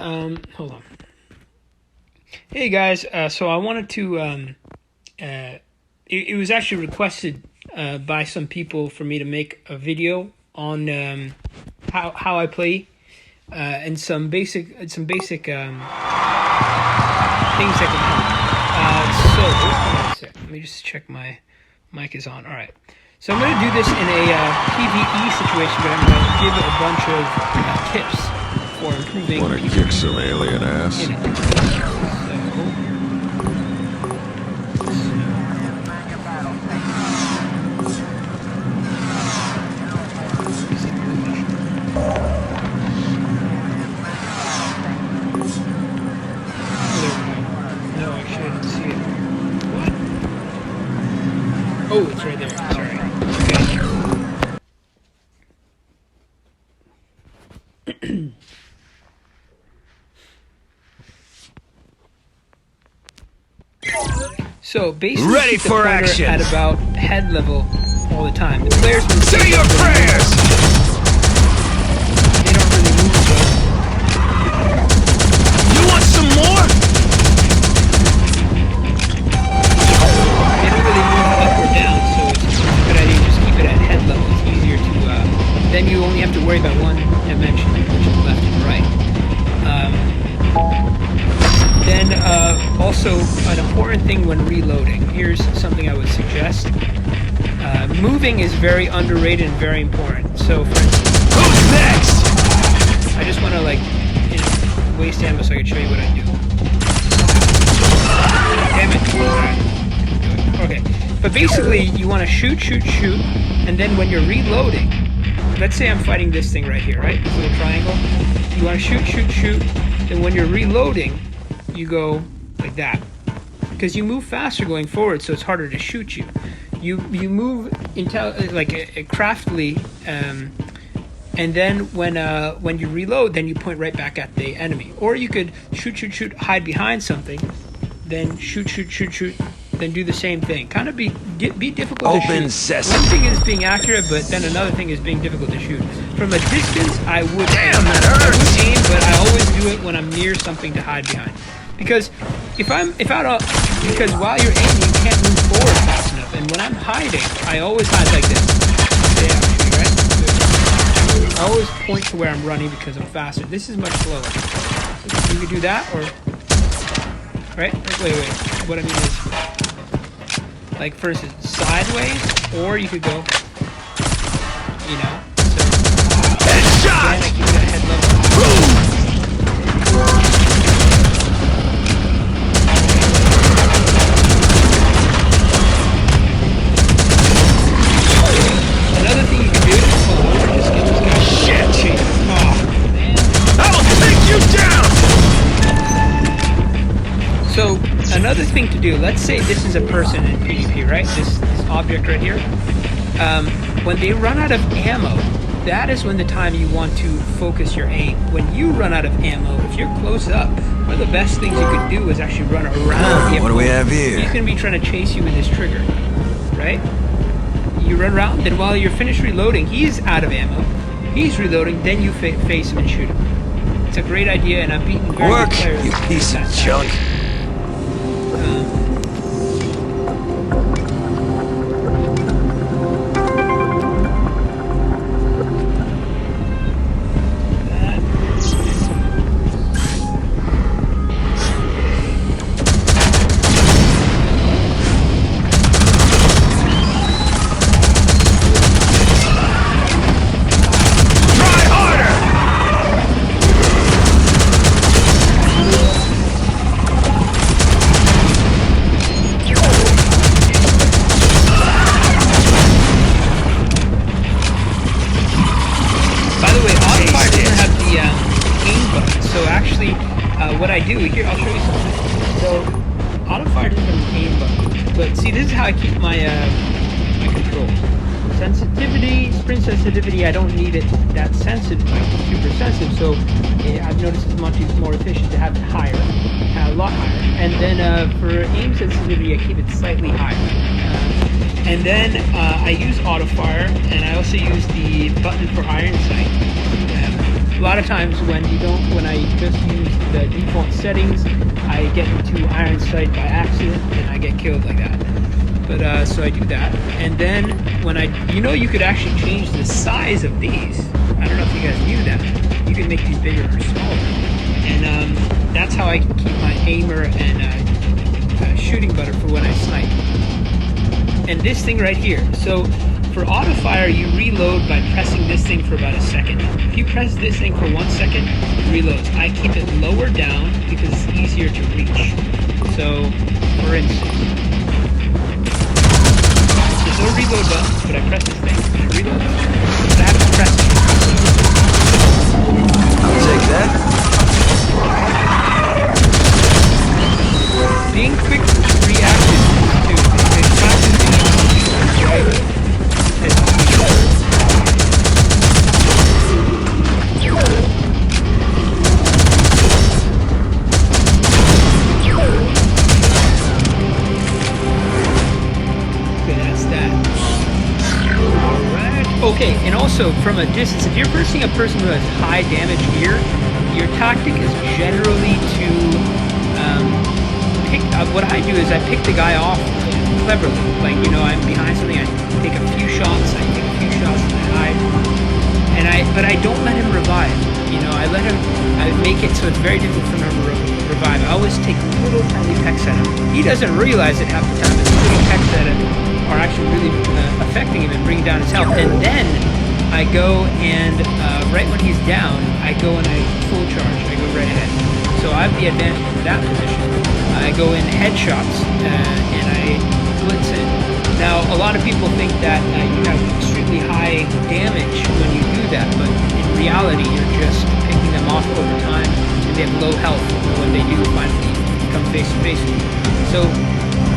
Hold on. Hey guys, so I wanted to, it was actually requested by some people for me to make a video on how I play and some basic things that can help. So, let me just check my mic is on. All right. So I'm going to do this in a PvE situation, but I'm going to give a bunch of tips for improving. Want to kick some alien ass? No, actually I didn't see it. What? Oh, it's right there. Sorry. So basically, ready for action at about head level all the time. The players will say your prayers. They don't really move well. You want some more? They don't really move up or down, so it's a good idea to just keep it at head level. It's easier to. Then you only have to worry about one dimension, which is left and right. Then also an important thing when reloading. Here's something I would suggest. Moving is very underrated and very important. So for instance, who's next? I just want to waste ammo so I can show you what I do. Damn it. Okay. But basically you want to shoot, and then when you're reloading, let's say I'm fighting this thing right here, right? This little triangle. You want to shoot, then when you're reloading, you go like that, because you move faster going forward, so it's harder to shoot you. You move craftily, and then when you reload, then you point right back at the enemy. Or you could shoot, hide behind something, then shoot, then do the same thing. Kind of be difficult to shoot. Open sesame. One thing is being accurate, but then another thing is being difficult to shoot. From a distance, I would damn, that hurts. aim, but I always do it when I'm near something to hide behind. Because because while you're aiming, you can't move forward fast enough. And when I'm hiding, I always hide like this. Yeah, right? I always point to where I'm running because I'm faster. This is much slower. So you could do that, or right? Wait. What I mean is, like, for instance, sideways, or you could go, So headshot. Again, I keep it at head level. Another thing you can do is just get this guy. Shit! Oh, man. I will take you down! So, another thing to do, let's say this is a person in PvP, right? This object right here. When they run out of ammo, that is when the time you want to focus your aim. When you run out of ammo, if you're close up, one of the best things you could do is actually run around. What do we have here? He's going to be trying to chase you with this trigger, right? You run around, then while you're finished reloading, he's out of ammo. He's reloading, then you face him and shoot him. It's a great idea, and I've beaten very good players. You piece of junk. What I do here, I'll show you something. So, autofire doesn't have an aim button, but see, this is how I keep my my controls. Sensitivity, sprint sensitivity, I don't need it that sensitive, like super sensitive. So I've noticed it's much more efficient to have it higher, a lot higher. And then for aim sensitivity, I keep it slightly higher. And then I use autofire, and I also use the button for iron sight. A lot of times when I just use the default settings, I get into iron sight by accident and I get killed like that. But so I do that, and then when you could actually change the size of these. I don't know if you guys knew that. You can make these bigger or smaller, and that's how I can keep my aimer and shooting butter for when I snipe. And this thing right here. So for auto fire, you reload by pressing this thing for about a second. If you press this thing for 1 second, it reloads. I keep it lower down because it's easier to reach. So, for instance, there's no reload button, but I press this thing and it reloads. But I have to press it. I'll take that. Being quick reactive to passive right? Okay, and also from a distance, if you're versing a person who has high damage gear, your tactic is generally to pick. What I do is I pick the guy off cleverly. Like, I'm behind something, I take a few shots, and I hide, but I don't let him revive. I make it so it's very difficult for him to revive. I always take little tiny pecks at him. He doesn't realize it half the time, but these little pecks at him are actually really affecting him and bringing down his health. And then I go and right when he's down, I go and I full charge. I go right ahead. So I have the advantage in that position. I go in headshots and I blitz it. Now a lot of people think that you have extremely high damage when you do that, but in reality you're just picking them off over time, and they have low health when they do finally come face to face with you. So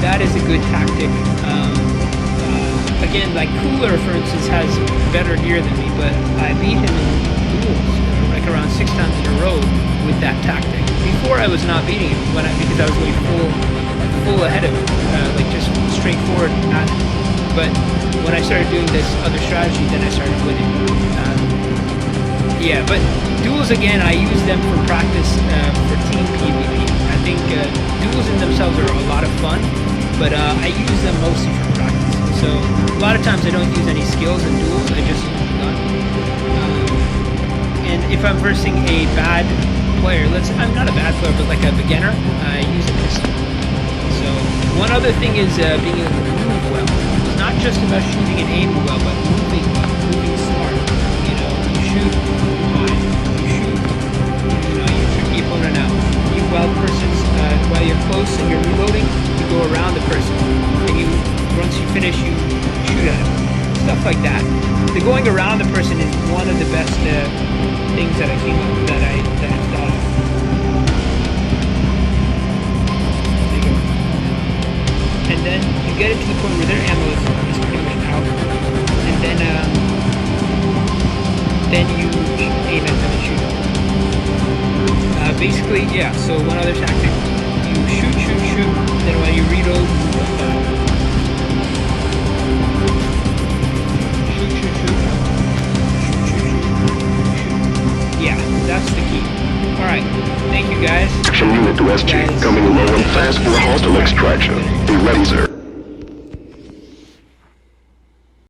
that is a good tactic. Again, like Cooler, for instance, has better gear than me, but I beat him in duels, like around 6 times in a row with that tactic. Before I was not beating him because I was going full ahead of him, like just straightforward at him. But when I started doing this other strategy, then I started winning. Yeah, but duels, again, I use them for practice for team PvP. I think duels in themselves are a lot of fun, but I use them mostly for practice. So a lot of times I don't use any skills in duels, I just use the gun. And if I'm versing a bad player, I'm not a bad player, but like a beginner, I use a pistol. So one other thing is being able to move well. It's not just about shooting and aiming well, but moving smart. You shoot fine. You shoot the opponent out. While you're close and you're reloading, you go around the person, and once you finish, you shoot at him. Stuff like that. The going around the person is one of the best things that I came up that I thought of. There you go. And then you get it to the point where their ammo is pretty much out, and then you aim at them and shoot. Basically, yeah. So one other tactic: you shoot. Then while you reload, you go back. Yeah, that's the key. Alright, thank you guys. Action unit to SG, coming low and fast for hostile extraction. Be ready, sir.